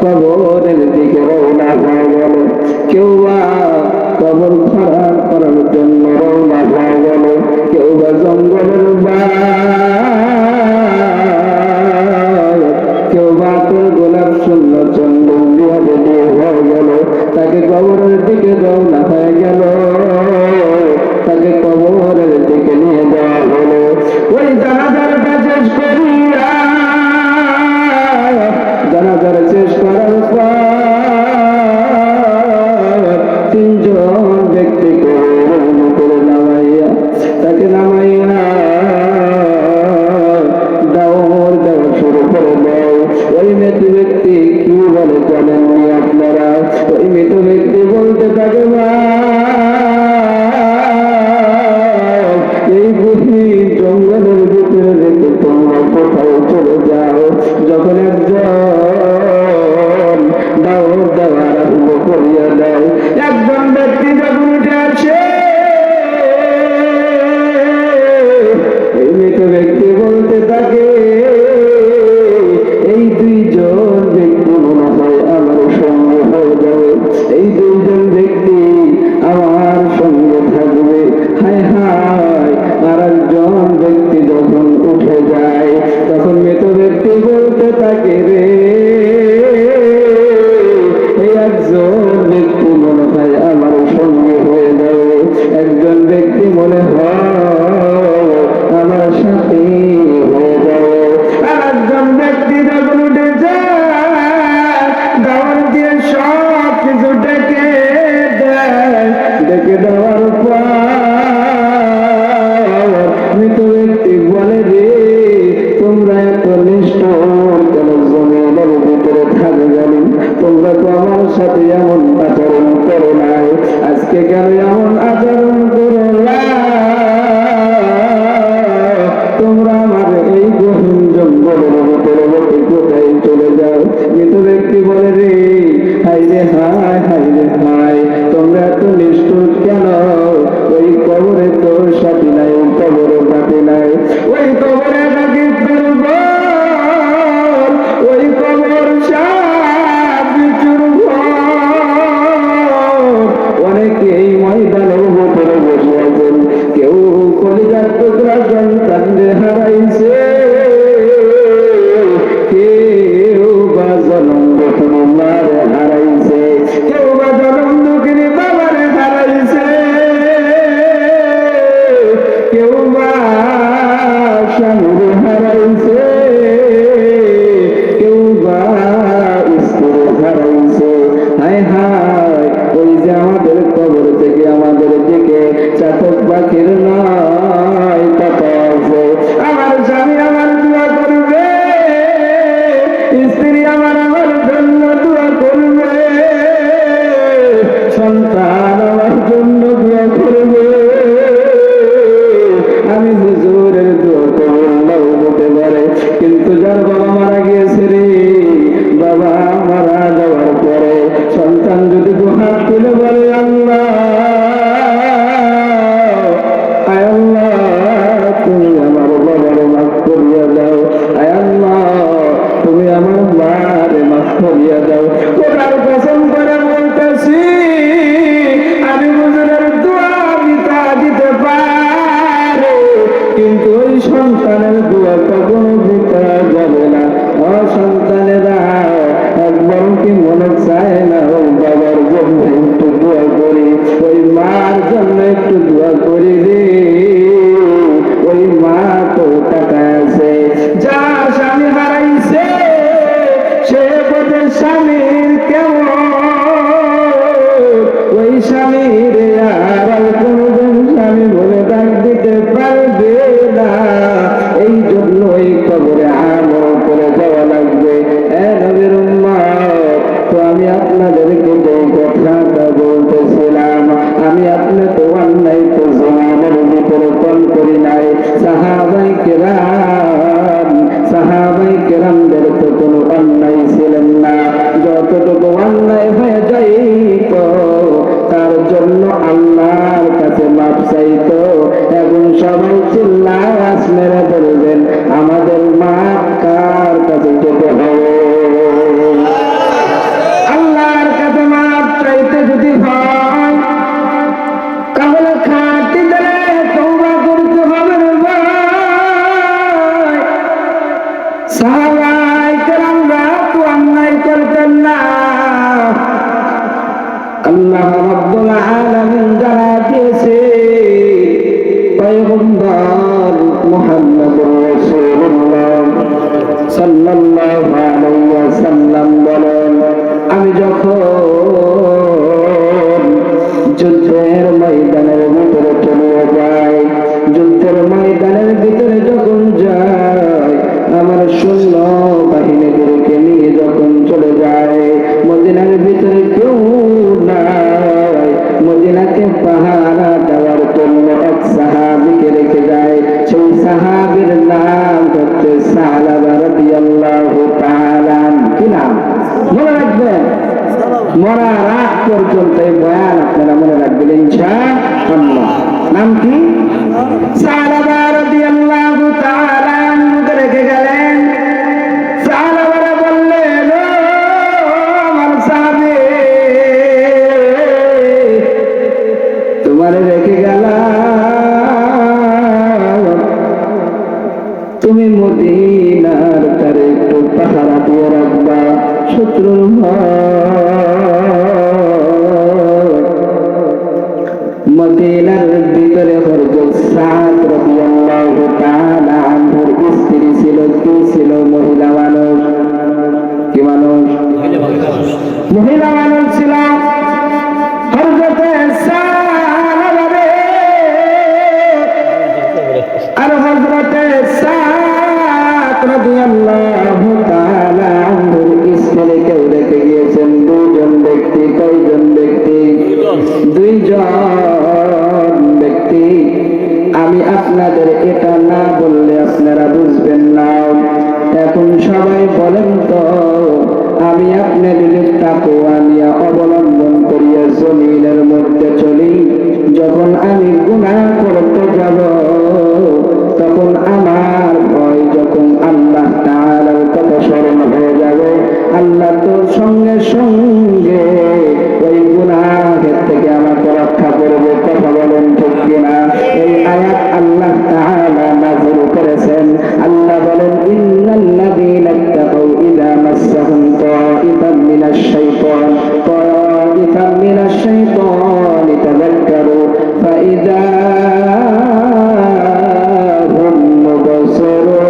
কবরের দিকে রওনা হয়ে গেল, কেউ বা কবর খনন করার জন্য রওনা হয়ে গেল, কেউ বা জঙ্গলের কেউ বা গোলাপ শূন্য চন্দন দিয়ে হয়ে গেল, তাকে কবরের দিকে রওনা হয়ে গেল, তাকে কবরের দিকে নিয়ে যাওয়া হলো। ওই জানাজার শেষ করিয়া জানাজার শেষ করার পর তিনজন ব্যক্তি করে নামাইয়া তাকে নামাইয়া দাওর দেওয়া শুরু করে দেয়। ওই মৃত ব্যক্তি কি বলে জানেননি আপনারা? ওই মৃত ব্যক্তি বলতে থাকে, এই বুঝি জঙ্গলের ভিতরে রেখে তোমরা কোথাও চলে যাও। যখন একজন দাওর দেওয়া আরম্ভ করিয়া দেয়, একজন ব্যক্তি যখন উঠে আসে, এই মৃত ব্যক্তি বলতে থাকে, এই দুইজন ব্যক্তি মনে হয় আমার সঙ্গে হয়ে যাবে, এই দুইজন ব্যক্তি আমার সঙ্গে থাকবে। হায় হায়, আর একজন ব্যক্তি যখন উঠে যায়, তখন মৃত ব্যক্তি বলতে থাকে, রে এই একজন ব্যক্তি মনে হয় আমার সঙ্গে হয়ে যাবে, একজন ব্যক্তি মনে হয় আমার সাথে হয়ে যাবে। আর একজন ব্যক্তি যখন উঠে যায়, দাওয়ার দিয়ে সব কিছু ডেকে দেয়, ডেকে দেওয়ার পর মৃত ব্যক্তি বলে, রে তোমরা এত নিষ্ঠুর কেন জমিনের ভিতরে থাকবেন? তোমরা তো আমার সাথে এমন আচরণ করো নাই, আজকে কেন এমন আচরণ করো না? তোমরা আমার এই গহীন জঙ্গলের ভিতরে কোথায় চলে যাও? মৃত ব্যক্তি বলে, রে হাই রে হাই, হাই রে হাই, তোমরা এত নিষ্ঠুর কেন? ওই কবরে তো সাথী নাই, কবরে বাতি নাই, ওই কবরে নাকি ওই কবর অনেকে এই ময়দানের ভিতরে বসে আছেন, কেউ কলিজার টুকরা সন্তানকে হারাইছে, কেউ বা জনম দুঃখিনী মারে হারাইছে, কেউ বা জনম দুঃখিনী বাবারে হারাইছে, কেউ বা স্বামী হারাইছে, কেউ বা স্ত্রী হারাইছে। হায় হায়, ওই যে আমাদের কবর থেকে আমাদের দিকে চাতক পাখির নয় কথা আছে, আমার স্বামী আমার দোয়া করবে, স্ত্রী আমার জন্য দোয়া করবে, সন্তান আমার জন্য দোয়া করবে। আমি হুজুরের দোয়া করলেও হতে পারে, কিন্তু যার বাবা মারা গিয়েছে, রে বাবা মারা যাওয়ার পরে সন্তান যদি দুহাত তুলে বলে, আল্লাহ আয় আল্লাহ, তুমি আমার বাবারে মাফ করিয়া দাও, আয় আল্লাহ তুমি আমার মারে মাফ করিয়া দাও। কোথাও কসম করে বলতেছি, আমি হুজুরের দোয়া দিতে পারে, কিন্তু ওই সন্তানের দোয়া কখনো দিতে যাবে না। সন্তানেরা একবার কি মনে চায় না ওই বাবার জন্য একটু দোয়া করি, ওই মার জন্য একটু দোয়া করি রে? ওই মা তো টাকা আছে, যা স্বামী হারাইছে সে বোধে স্বামীর কেমন, ওই স্বামীর আর কোনদিন স্বামী বলে ডাক দিতে পারবে না। এই জন্য ওই কবরে আমল করে যাওয়া লাগবে। নবীর উম্মত, তো আমি আপনাদেরকে যে কথাটা বলতেছিলাম, আমি আপনাকে অন্যায় তো জমিনের ভিতরে কল করি নাই। সাহাবাই কেরামদের তো কোনো অন্যায় ছিলেন না, যতটুকু অন্যায় হয়ে যাই তো তার জন্য আল্লাহর কাছে মাপ চাইতো, এবং সবাই চিল্লাস মেরে বলবেন, আমাদের মা সাহাবায়ে কেরামরা তো অন্যায় করতেন না। আল্লাহ রাব্বুল আলামিন জানা দিয়েছে পয়গম্বর মুহাম্মদুর রাসূলুল্লাহ সাল্লাল্লাহু আলাইহি ওয়াসাল্লাম বলেন, আমি যখন যুদ্ধের ময়দানের ভিতরে চলে যাই, যুদ্ধের ময়দানের ভিতরে যখন যাই, আমার সৈন্য বাহিনীদেরকে নিয়ে যখন চলে যায়, মদিনার ভিতরে কেউ নাই, মদিনাকে পাহারা দেওয়ার জন্য এক সাহাবীকে রেখে যায়। সেই সাহাবীর নাম হচ্ছে সালাবা রাদিয়াল্লাহু তাআলা। কি নাম মনে রাখবেন? মরার আগ পর্যন্ত এই বয়ান আপনারা মনে রাখবেন ইনশাআল্লাহ। নাম কি? সালাবা রাদিয়াল্লাহু তাআলা রেখে গেলেন। সাহাবারা বললেন, ও আমার সাহাবী, তোমার রেখে গেলাম, তুমি মদিনার তারে একটু পাহারা দিয়ে রাখবা, শত্রুর মদিনার ভিতরে হযরত সাদ রাদিয়াল্লাহু তাআলা আনহুর স্ত্রী ছিল। কি ছিল? মহিলা মানুষ। কি মানুষ? মহিলা মানুষ ছিল। হযরত সাদ আর হযরত সাদ রাদিয়াল্লাহু তাআলা আনহুর স্ত্রী কেউ রেখে গিয়েছেন দুজন ব্যক্তি। কয়জন ব্যক্তি? দুইজন ব্যক্তি। আমি আপনাদের এটা না বললে আপনারা বুঝবেন না। এখন সবাই বলেন তো, আমি আপনাদের তাকওয়া নিয়ে অবলম্বন করিয়া জমিনের মধ্যে চলি, যখন আমি গুনাহ করতে যাব তখন আমার ভয়, যখন আল্লাহ তাআলার কথা স্মরণ হয়ে যাবে, আল্লাহ তোর সঙ্গে সঙ্গে ওই গুনাহের থেকে আমাকে রক্ষা করবে। কথা বলেন ঠিক কিনা? এই আয়াত আল্লাহ তাআলা নাযিল করেছেন। আল্লাহ বলেন, ইন্নাল্লাযীনা ইত্তাকাউ ইযা মাসসাহুম তাঈফাম মিনাশ শাইতানি তাযাক্কারু ফাইযা হুম মুবসিরুন।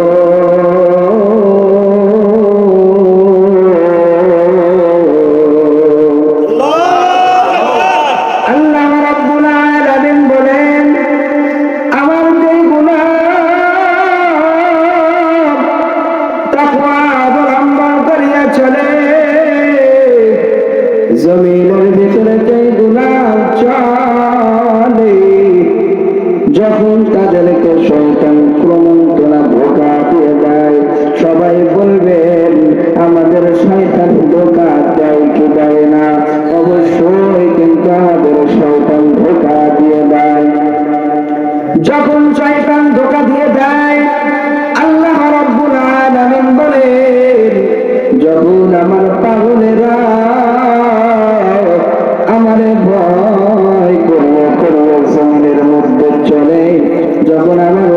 জমিনের ভিতরে যেই গুনাহ চলে, যখন তাদেরকে শয়তান প্রমন্ত্রণা ধোঁকা দিয়ে দেয়, সবাই বলবেন আমাদের শয়তান ধোঁকা দেয় কি দেয় না? অবশ্যই কিন্তু আমাদের শয়তান ধোঁকা দিয়ে দেয়। যখন শয়তান ধোঁকা দিয়ে দেয়, আল্লাহ রাব্বুল আলামিন বলেন, যখন আমার পাগলেরা আমারে ভয় করলে করলে জমিনের মধ্যে চলে, যখন আমার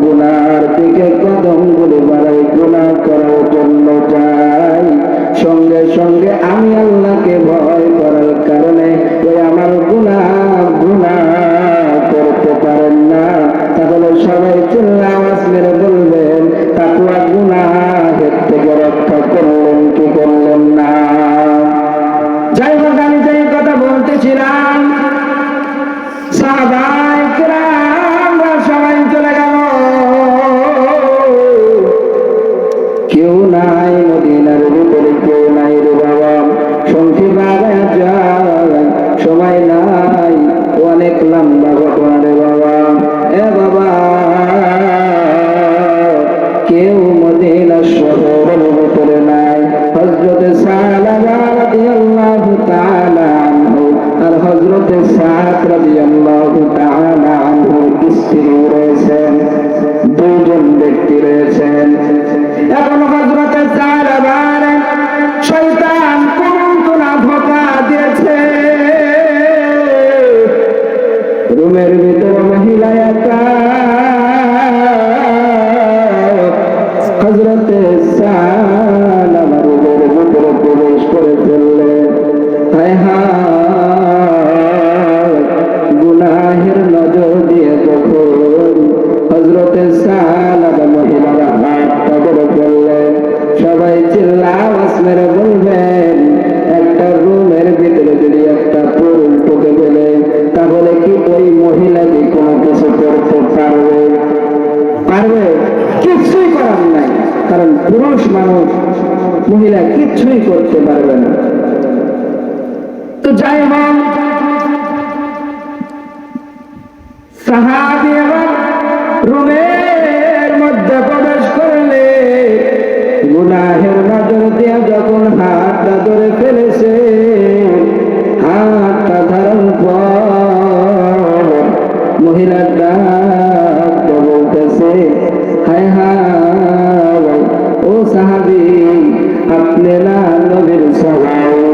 গুনার দিকে কদমগুলি বাড়াই, গুনাহ করার জন্য যাই, সঙ্গে সঙ্গে আমি আল্লাহকে ভয় করার কারণে ওই আমার গুনাহ করতে পারেন না। তাহলে সবাই চিল্লা আওয়াজ মেরে বলবেন, তাকওয়া গুনাহের থেকে রক্ষা করলেন কি করলেন না? যাই হোক, আমি যে কথা বলতেছিলাম, সাহাবায়ে কেরামরা সবাই চলে গেল, কেউ নাই মদিনার ভিতরে, কেউ নাই রে বাবা। সংক্ষেপ আগায় যায়, সময় নাই, অনেক লম্বা ঘটনা রে বাবা। এ বাবা, কেউ মদিনা শহরের ভিতরে নাই। হযরত সালাবা রাদিয়াল্লাহু তাআলা আনহু আর হযরত সাদ রাদিয়াল্লাহু তাআলা আনহুর স্ত্রী রয়েছেন, দুজন ব্যক্তি রয়েছেন। এখন হযরত সালাবার শয়তান কুমন্ত্রণা ধোঁকা দিয়েছে। রুমের ভিতরে মহিলা একা, হযরতে সালাবা মহিলারা হাতটা ধরে ফেললেন। সবাই চিল্লা আওয়াজ মেরে বলবেন, একটা রুমের ভিতরে যদি একটা পুরুষ ঢুকে গেলে তাহলে কি ওই মহিলা কি কোনো কিছু করতে পারবে? পারবে? কিছুই করার নাই, কারণ পুরুষ মানুষ, মহিলা কিছুই করতে পারবে না। তো যাই হোক, সাহাবী এবার রুমের মধ্যে প্রবেশ করলে গুনাহের নজর দিয়া যখন হাতটা ধরে ফেলেছে, হাতটা ধরার পর মহিলার ডাক বলতেছে, হায় হায় ও সাহাবী, আপনি না নবীর সাহাবী,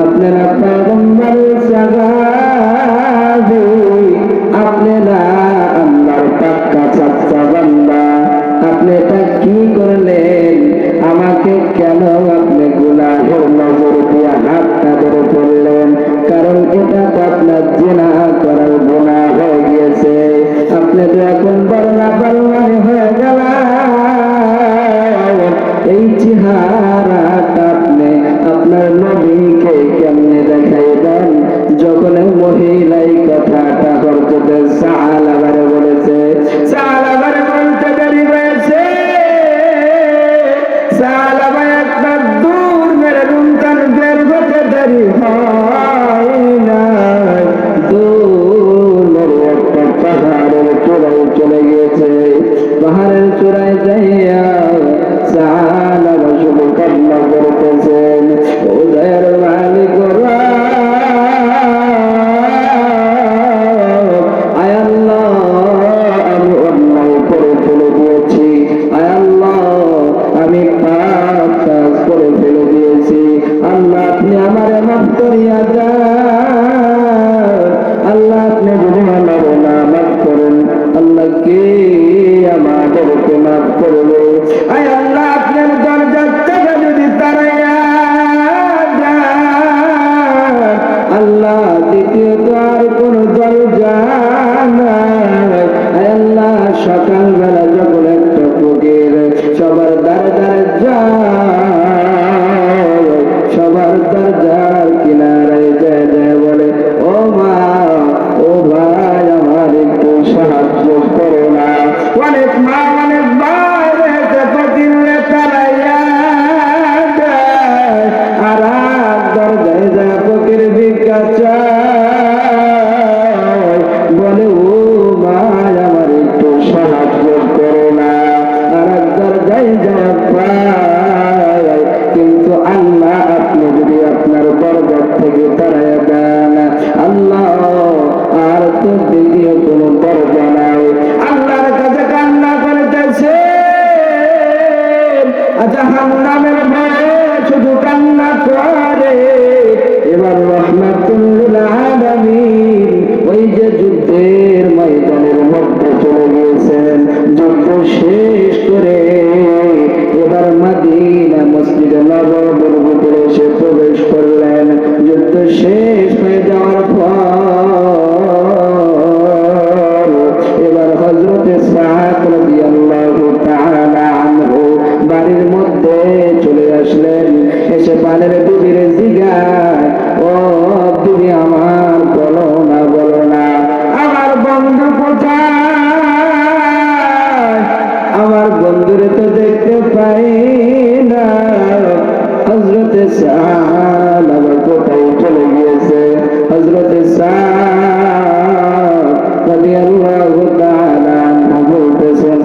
আপনি না পয়গম্বরের সাহাবী, আপনি না আল্লাহর পাক্কা সাচ্চা বান্দা, আপনি এটা কি করলেন? আমাকে কেন আপনি গুনাহের নজর দিয়ে হাতটা ধরে ফেললেন? কারণ এটা তো আপনার জিনা করার গুনাহ হয়ে গিয়েছে। আপনি তো এখন বড় নাফরমানি হয়ে গেলেন। এই চেহারাটা আপনি আপনার নবীকে কেমনে দেখাইবেন? যখন মহিলাই কথাটা হযরতে সালাবারে বলেছে, সালাবারে বলতে দেরি হয়েছে, সালাবা একটা দূর মেরে রুমটান বের হতে দেরি হয় না, দূর মেরে একটা পাহাড়ের চূড়ায় চলে গিয়েছে। পাহাড়ের চূড়ায় যাইয়া সালাবা শুধু কান্না করতেছেন, ও দয়ার মালিক সকালবেলা যখন একটা ফকির সবার দ্বারে দ্বারে যায়, সবার দরজার কিনারায় যায় যায় বলে, ও মা, ও ভাই, আমার একটু সাহায্য করো না। অনেক মা অনেক ভাই রয়েছে ফকিরে তারাইয়া যায়, আর দরজায় যায় ফকির ভিক্ষা চায়, বলে ও মা, আমার একটু সাহায্য করো না। আর এক দরজায় যায় পায়, কিন্তু আল্লাহ আপনি যদি আপনার দরজা থেকে তাড়াইয়া দেন, আল্লাহ আর তো দ্বিতীয় কোনো দরজা নাই। আল্লাহর কাছে কান্না করতেছে, জাহান্নামের ভয়ে শুধু কান্না করে। এবার রাহমাতুল লিল আলামিন ওই যে যুদ্ধের ময়দানের মধ্যে চলে গিয়েছেন, যুদ্ধ শেষ করে এবার মদিনা মসজিদে নববীর ভিতরে এসে প্রবেশ করলেন। যুদ্ধ শেষ হয়ে যাওয়ার পর এবার হযরতে সাদ রাদিয়াল্লাহু তাআলা আনহু বাড়ির মধ্যে চলে আসলেন। এসে পানের বিবির জিগায়, ও বিবি আমার, বলো না বলো না, আমার বন্ধু কোথায়? আমার বন্ধুরে তো দেখতে পাই না। হযরতে সালাবা কোথায় চলে গিয়েছে? হযরতে সাদ রাদিয়াল্লাহু তাআলা আনহু বলতেছেন,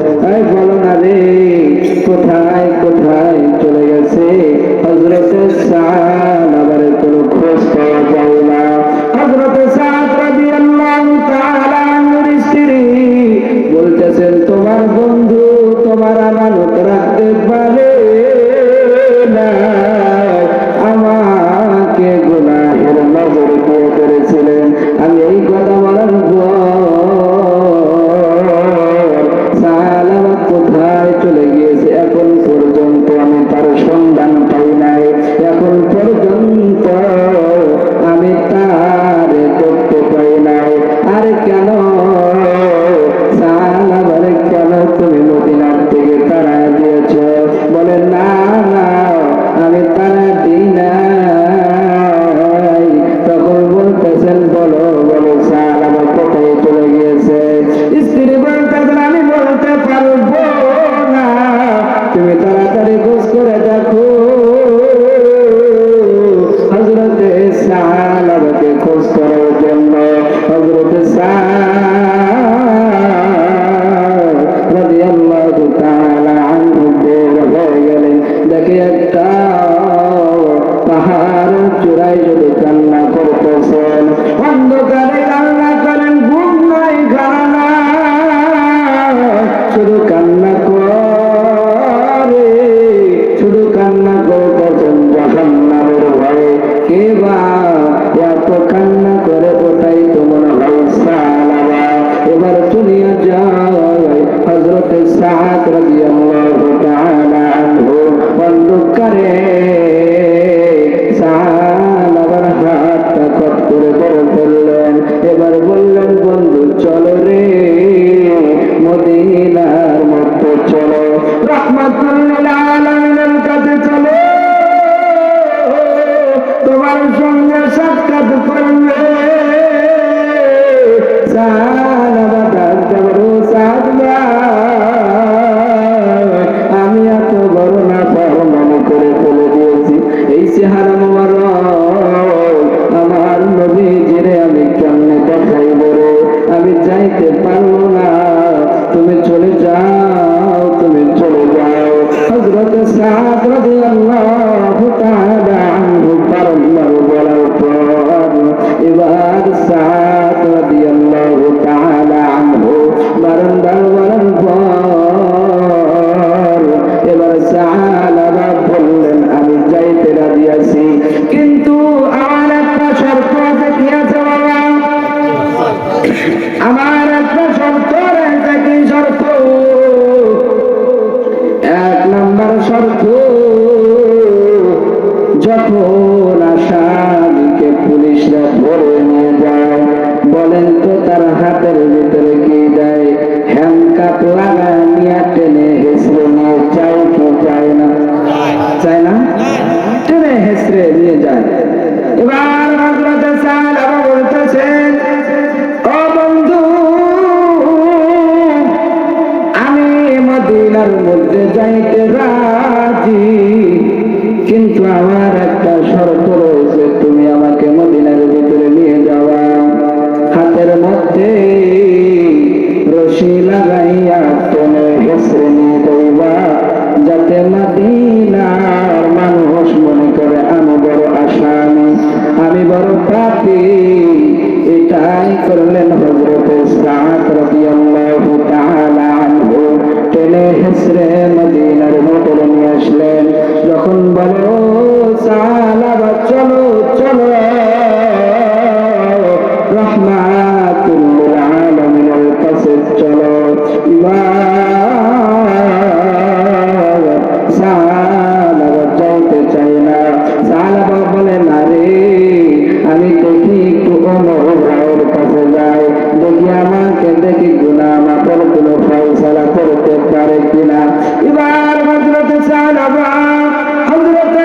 সাদ রাদিয়াল্লাহু তাআলা আনহু বন্দুক করে সাহাবার হাতটা কট করে ধরে ফেললেন। এবার বললেন, বন্ধু চলো রে, মদিনার মধ্যে চলো, রাহমাতুল লিল আলামিনের কাছে চলো, তোমার সঙ্গে সাক্ষাৎ করবে। আমি এত বড় না মনে করে ফেলে দিয়েছি, এই চেহারা আমার নবীজিরে আমি কেমনে দেখাইব রে, আমি যাইতে পারবো না, তুমি চলে যাও, তুমি চলে যাও। হযরত সাদ রাদিয়াল্লাহু তাআলা আনহু বারবার বলার পর এবার সাদ রাদিয়াল্লাহু তাআলা আনহু বারবার বলার পর এবার সাহাবা বললেন, আমি যাইতে রাজি আছি, কিন্তু আমার একটা শর্ত আছে। কি আছে বাবা? আমার একটা শর্ত রয়েছে। কি শর্ত? এক নম্বর শর্ত, যখন আসামিকে পুলিশরা ধরে নিয়ে যায়, বলেন তো তার হাতের ভিতরে কি দেয়? হ্যান্ডকাপ লাগায় নিয়ে টেনে হেসড়ে নিয়ে যায় কি যায় না? চায় না? টেনে হেসড়ে নিয়ে যায়। এবার হযরত সাহাবা বলতেছেন, ও বন্ধু, আমি মদিনার মধ্যে যাইতে রাজি, কিন্তু আমার একটা শর্ত রয়েছে, তুমি আমাকে মদিনার ভিতরে নিয়ে যাওয়া, হাতের মধ্যে রশি লাগাইয়া টেনে হেসড়ে নিয়ে যাইবা, যাতে মদিনার মানুষ মনে করে আমি বড় আসামি, আমি বড় পাপী। এটাই করলেন হযরত সাদ রাদিয়াল্লাহু তাআলা আনহু, টেনে হেসড়ে মদিনার ভিতরে নিয়ে আসলেন। যখন বলো সাহাবা চলো চলো, রাহমাতুল লিল আলামিনের কাছে চলো, সাহাবা যাইতে চাই না। সাহাবা বলে, না রে, আমি দেখি একটু ওমর ভাইয়ের কাছে যাই, দেখি আমাকে দেখি গুনাহ মাফের কোনো ফয়সালা করতে পারে কিনা। এবার হযরত সাহাবা হযরত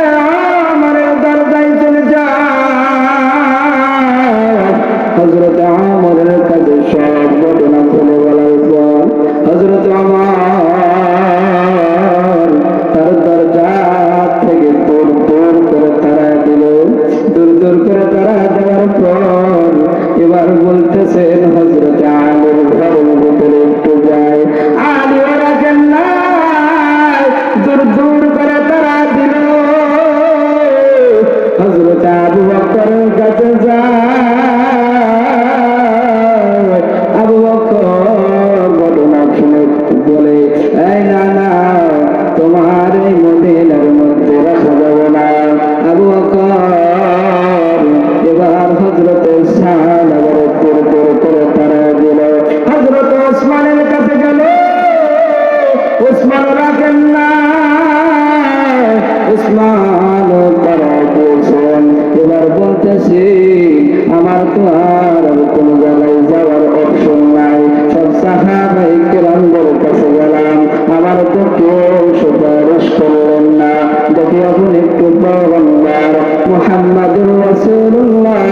ওমরের দরজায় চলে যায়। হযরত ওমরের কাছে সব ঘটনা খুলে বলার পর হযরত ওমর তার দরজা থেকে দূর দূর করে তাড়া দিল। দূর দূর করে তাড়া দেওয়ার পর এবার বলতেছেন, হযরত আলীর ঘরের ভিতরে একটু যায়, আলী রাখেন না, দূর দূর করে তাড়া দিল। হযরত আবু বকরের কাছে যায়। আবু বকর ঘটনা শুনে বলে, এই না না, তোমার এই মদিনার মধ্যে রাখা যাবে না। আবু বকর এবার হযরত সাহাবারে দূর দূর করে তাড়া দিল। হযরত ওসমানের কাছে গেল, ওসমান রাখেন না, ওসমান তাড়া দিয়েছেন। এবার বলতেছি, আমার তো আর কোন জায়গায় যাওয়ার অপশন নাই, সব সাহাবায়ে কেরামদের কাছে গেলাম, আমার তো কেউ সুপারিশ করলেন না। দেখি এখন একটু পয়গম্বর মুহাম্মাদুর রাসূলুল্লাহ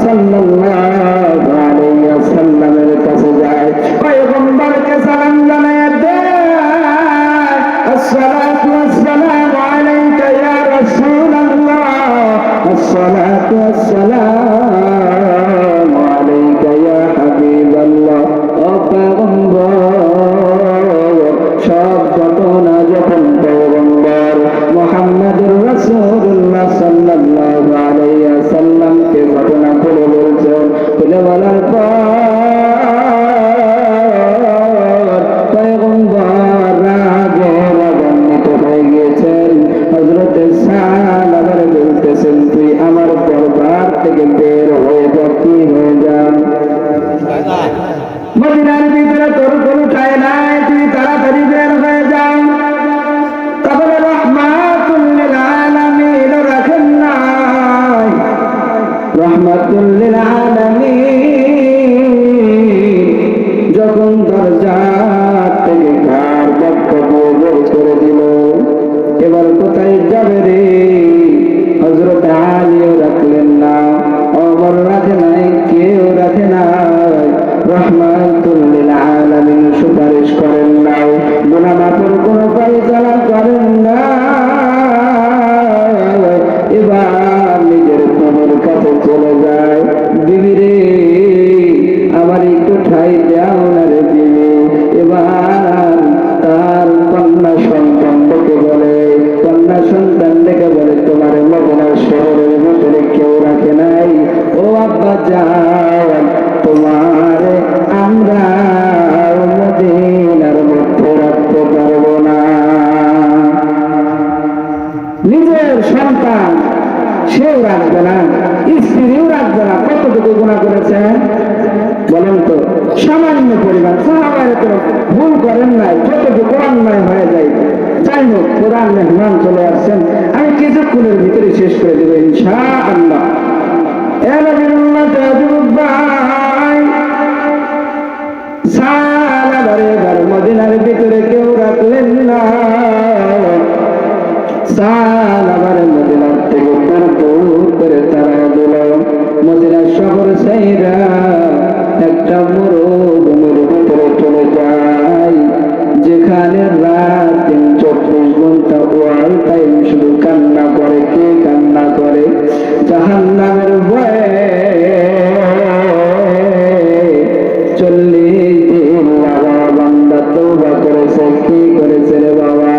সাল্লাল্লাহু আলাইহি ওয়াসাল্লামের কাছে যায়, পয়গম্বরকে সালাম জানায় দেয়, আসসালাতু ওয়াসসালামু আলাইকা ইয়া রাসূলুল্লাহ, আসসালাতু ওয়াসসালামু আলাইকা ইয়া হাবিবাল্লাহ। ও পয়গম্বর, সব ঘটনা যখন পয়গম্বর মুহাম্মাদুর রাসূলুল্লাহ সাল্লাল্লাহু আলাইহি ওয়াসাল্লামকে ঘটনা খুলে বলছেন, খুলে বলার পর পয়গম্বর রাগে রাগান্বিত হয়ে গিয়েছেন। হযরত সাহাবা বলতেছেন, তুই আমার দরবার থেকে বের হয়ে যা। সেও রাখবে না, স্ত্রীও রাখবে না। কতটুকু গুনাহ করেছেন বলেন তো? সামান্য পরিমাণ। সাহাবারা তো ভুল করেন নাই, যতটুকু অন্যায় হয়ে যায়। যাই হোক, কোরআন মেহমান চলে আসছেন, আমি কিছুক্ষণের ভিতরে শেষ করে দেবো ইনশাআল্লাহ। মদিনার ভিতরে কেউ রাখলেন না। সাহাবার মদিনার থেকে দূর করে তারা দিল। মদিনার শহর সাইরা একটা মরুভূমির ভিতরে চলে যায়, যেখানে রাত 24 ঘন্টা ওয়াল টাইম শুধু কান্না করে। কে কান্না করে? জাহান্নামের ভয়ে 40 দিন বাবা বান্দা তওবা করেছে। কি করেছে রে বাবা?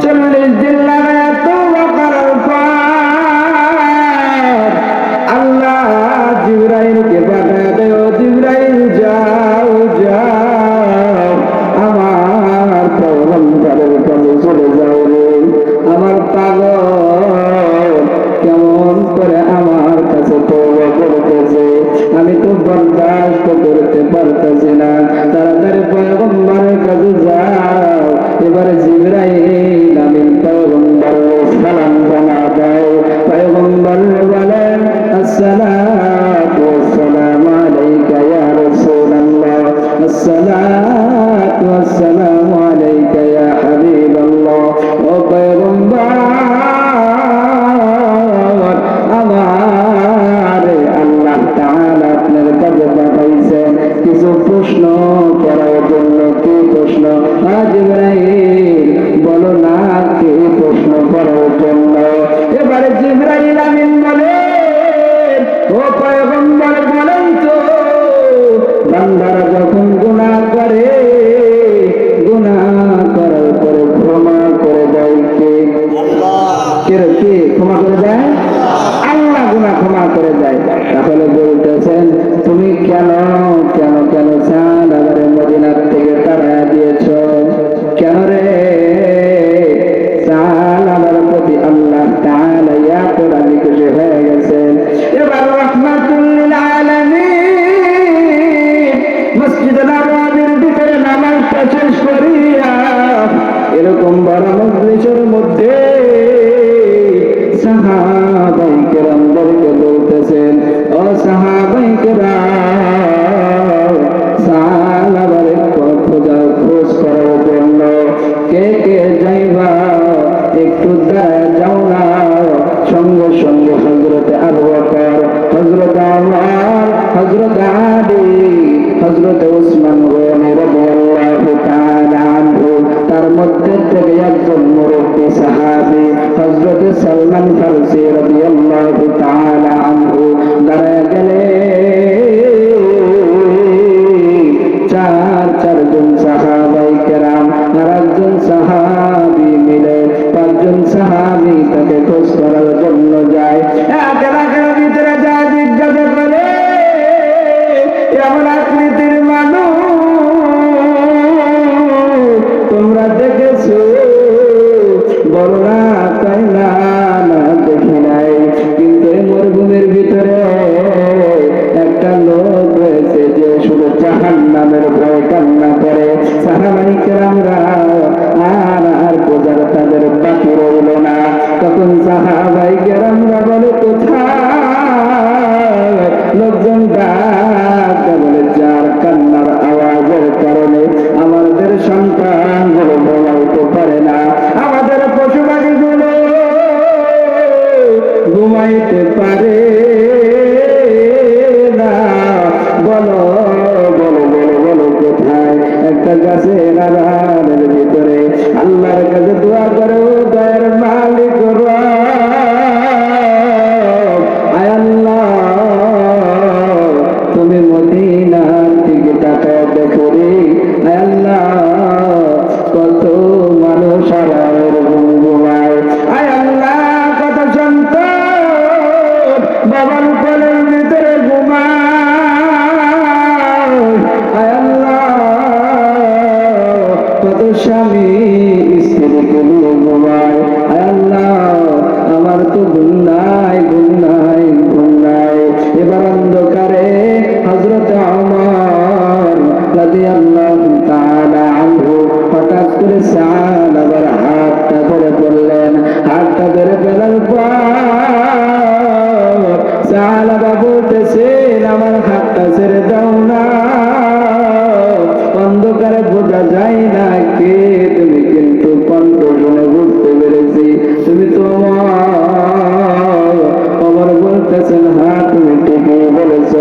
40 দিন লাগায় তওবা করার পর আল্লাহ জিবরাইলকে পাঠায় দেয়, জিবরাইল যাও যাও আমার পয়গম্বরের কাছে চলে যাও রে। আমার পাগল কেমন করে আমার কাছে তওবা করতেছে, আমি তো বরদাস্ত করতে পারতেছি না। তাড়াতাড়ি পয়গম্বরের কাছে যাও। এবারে জিবরাইল আমিন পয়গম্বরের সালাম জানা দেয়। পয়গম্বর বলেন, আসসালাতু ওয়াসসালামু আলাইকা ইয়া রাসূলুল্লাহ, আসসালাতু ওয়াসসালামু আলাইকা ইয়া হাবিবাল্লাহ। ও পয়গম্বর, আমারে আল্লাহ তাআলা আপনার কাছে পাঠাইছেন কিছু প্রশ্ন করার জন্য। কি প্রশ্ন? জিবরাইল বলো না, কি প্রশ্ন করার জন্য? এবারে জিবরাইল আমিন বলে, ও পয়গম্বর বলেন তো, বান্দারা যখন গুনাহ করে, গুনাহ করার পরে ক্ষমা করে দেয় কে? কে ক্ষমা করে দেয়? আল্লাহ গুনাহ ক্ষমা করে দেয়। তাহলে বলতেছেন তুমি কেন কেন কেন সাহাবারে মদিনার থেকে তাড়ায়া দিয়েছ? কেন রে? সাহাবার প্রতি আল্লাহ তাআলা এত রাজি খুশি হয়ে গেছেন। এবার রাহমাতুল লিল আলামিন মসজিদে নববীর ভিতরে নামাজটা শেষ করিয়া এরকম বড় মজলিসের মধ্যে সাহাবায়ে কেরামদেরকে বলতেছেন, ও সাহাবায়ে কেরাম, সাহাবারে খোঁজ করার জন্য কে কে যাইবা? একটু যাও না। সঙ্গে সঙ্গে হযরতে আবু বকর, হযরতে ওমর, হযরতে আলী, হযরতে উসমান গনি রাদিয়াল্লাহু তাআলা আনহু, তার মধ্যে থেকে একজন মুরব্বী সাহাবী হযরতে সালমান ফারসি রাদিয়াল্লাহু তাআলা আনহু দাঁড়ায় গেলেন। চারজন সাহাবায়ে কেরাম আর একজন সাহাবী মিলে 5 জন সাহাবী তাকে খোঁজ করার জন্য যায়। এলাকার ভিতরে যায়, জিজ্ঞাসা করে, এমন আকৃতির মানুষ তোমরা দেখেছো? বলো না, তাই না, না দেখি নাই। কিন্তু এই মরুভূমির ভিতরে একটা লোক রয়েছে যে শুধু জাহান্নামের ভয়ে কান্না করে। সাহাবায়ে কেরামরা আর বোঝার তাদের বাকি রইল না। তখন সাহাবায়ে কেরামরা বলে, কোথায়? লোকজন ডাক বলে, যার কান্নার আওয়াজের কারণে আমাদের সন্তানগুলো ঘুমাইতে পারে না, আমাদের পশু পাখিগুলো ঘুমাইতে পারে না। বলো বলো বলো বলো কোথায়? একটা গাছের আড়ালের ভিতরে আল্লাহর কাছে দোয়া করো, দয়ার মালিক রব, আয় আল্লাহ তুমি মদিনার দিকে তাকায় দেখো রে। আয় আল্লাহ কত মানুষ আর ঘুমায়। আয় আল্লাহ কত সন্তান বাবার কোলের ভিতরে ঘুমায়। আয় আল্লাহ কত স্বামী স্ত্রীকে নিয়ে ঘুমায়। আয় আল্লাহ আমার তো ঘুম নাই করে সাহাবার হাতটা ধরে পড়লেন। হাতটা ধরে ফেলার পর সাহাবা বলতেছেন, আমার হাতটা ছেড়ে দাও না, অন্ধকারে বোঝা যায় না কে তুমি, কিন্তু কণ্ঠ শুনে বুঝতে পেরেছি তুমি তোমার। আমার বলতেছেন, হ্যাঁ তুমি ঠিকই বলেছ।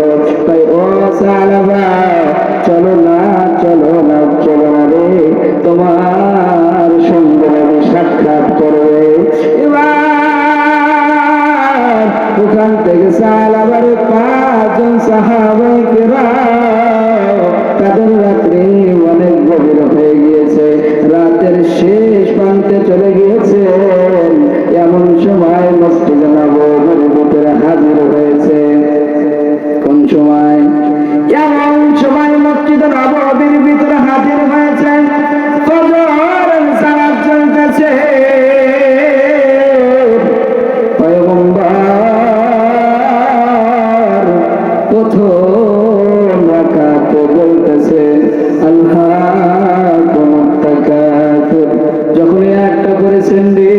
তাই ও সাহাবা, চলো না চলো না চলো না রে, তোমার সঙ্গে আমি সাক্ষাৎ করবে। এবার ওখান থেকে সাহাবার 5 জন সাহাবায়ে কেরাম, তাদের রাত্রি অনেক গভীর হয়ে গিয়েছে, রাতের শেষ প্রান্তে চলে গিয়েছে। এমন সময় মসজিদে নববীর ভিতরে হাজির হয়েছে। কোন সময়? এমন সময় মসজিদে নববীর ভিতরে হাজির হয়েছে, ফজরের সালাত চলতেছে। পয়গম্বর প্রথম রাকাতে বলতেছে, আল্লাহুম্মা তাকাতুর। যখন একটা করেছেন রে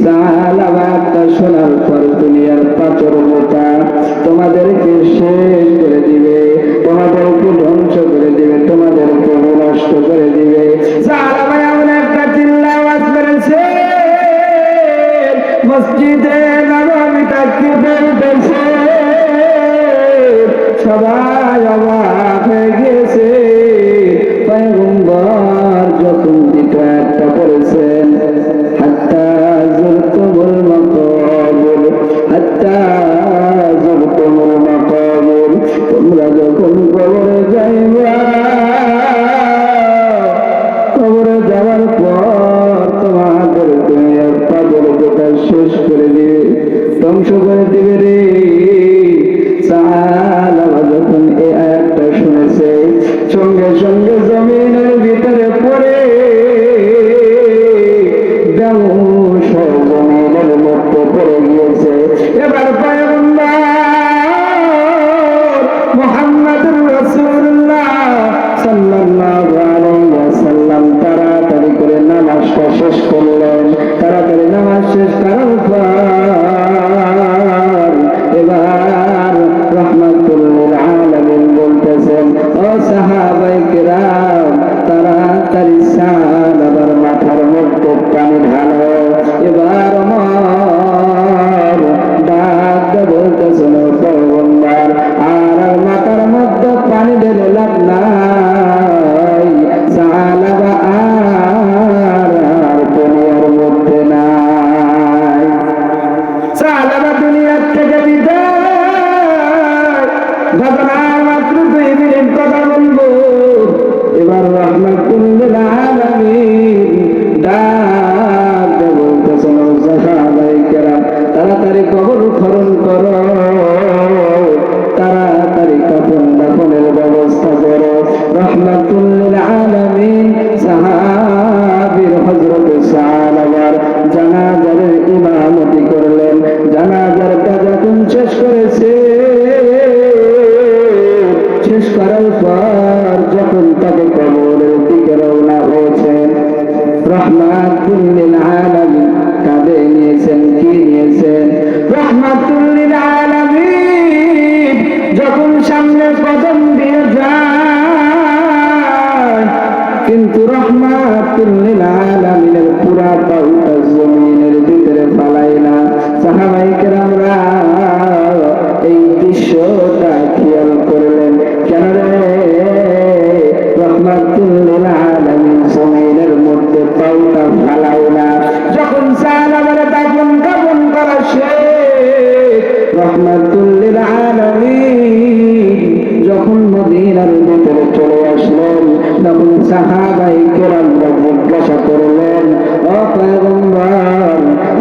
সাহাবাটা শোনার পর দুনিয়ার পাথরটা তোমাদেরকে শেষ করে দিবে, তোমাদেরকে ধ্বংস করে দিবে, তোমাদেরকে নষ্ট করে দিবে। সাহাবা এমন একটা চিল্লা আওয়াজ করেছে, মসজিদে নববীটা কি বলতেছে, সবাই অবাক হয়ে গিয়েছে। পয়গম্বর যখন দ্বিতীয় একটা করেছেন, হাত্তা যুরতুমুল মাকাবির, হাত্তা যুরতুমুল মাকাবির, তোমরা যখন কবরে যাইবা, কবরে যাওয়ার পর তোমাদের দুনিয়ার পাগলতা শেষ করে দিবে, ধ্বংস করে দিবে রে। সাহাবা যখন এই আয়াতটা শুনেছে, সঙ্গে সঙ্গে জমিনের ভিতরে পড়ে বেহুশ হয়ে জমিনের মধ্যে পড়ে গিয়েছে। এবার পয়গম্বর মুহাম্মদুর রাসূলুল্লাহ সাল্লাল্লাহু আলাইহি ওয়াসাল্লাম তাড়াতাড়ি করে নামাজটা শেষ করলেন। তাড়াতাড়ি নামাজ শেষ করার পর এবার রাহমাতুল লিল আলামিন বলতেছেন, ও সাহাবায়ে কেরাম, তাড়াতাড়ি সাহাবার মাথার মধ্যে পানি ঢালো। এবার আমার ডাক বলতেছেন, ও পয়গম্বর, আর মাথার মধ্যে পানি ঢেলে লাভ নাই, সাহাবা আর দুনিয়ার মধ্যে নাই। সাহাবা দুনিয়ার থেকে বিদায়, ঘটনার মাত্র 2 মিনিট কথা বলবো। এবার রাহমাতুল লিল আলামিন ডাক বলতেছেন, ও সাহাবায়ে কেরাম, তাড়াতাড়ি কবর খনন করো, তাড়াতাড়ি কাফন দাফনের ব্যবস্থা করো। রাহমাতুল লিল আলামিন সাহাবীর হযরত সাহাবার জানাজার ইমামতি করলেন। জানাজার কাজ যখন শেষ করেছে, শেষ করার পর যখন তাকে কবরের দিকে রওনা হয়েছেন, রাহমাতুল লিল আলামিন কাঁধে নিয়েছেন, কি নিয়েছেন? রাহমাতুল লিল আলামিন যখন সামনে কদম দিয়ে যায়, কিন্তু রাহমাতুল লিল আলামিনের পুরা পাউটা জমিনের ভিতরে ফালায় না। সাহাবায়ে কেরামরা এই দৃশ্যটা খেয়াল করলেন, কেন রে রাহমাতুল লিল আলামিন জমিনের মধ্যে পাউটা ফালায় না? যখন সাহাবারা দাফন কাফন করা শেষ, রাহমাতুল লিল আলামিন যখন মদিনার ভিতরে চলে আসলেন, তখন সাহাবায়ে কেরামরা জিজ্ঞাসা করলেন, ও পয়গম্বর,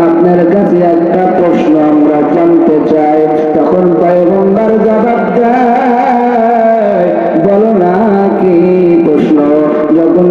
আপনার কাছে একটা প্রশ্ন আমরা জানতে চাই। তখন পয়গম্বর জবাব দেয়, বলো না কি প্রশ্ন? যখন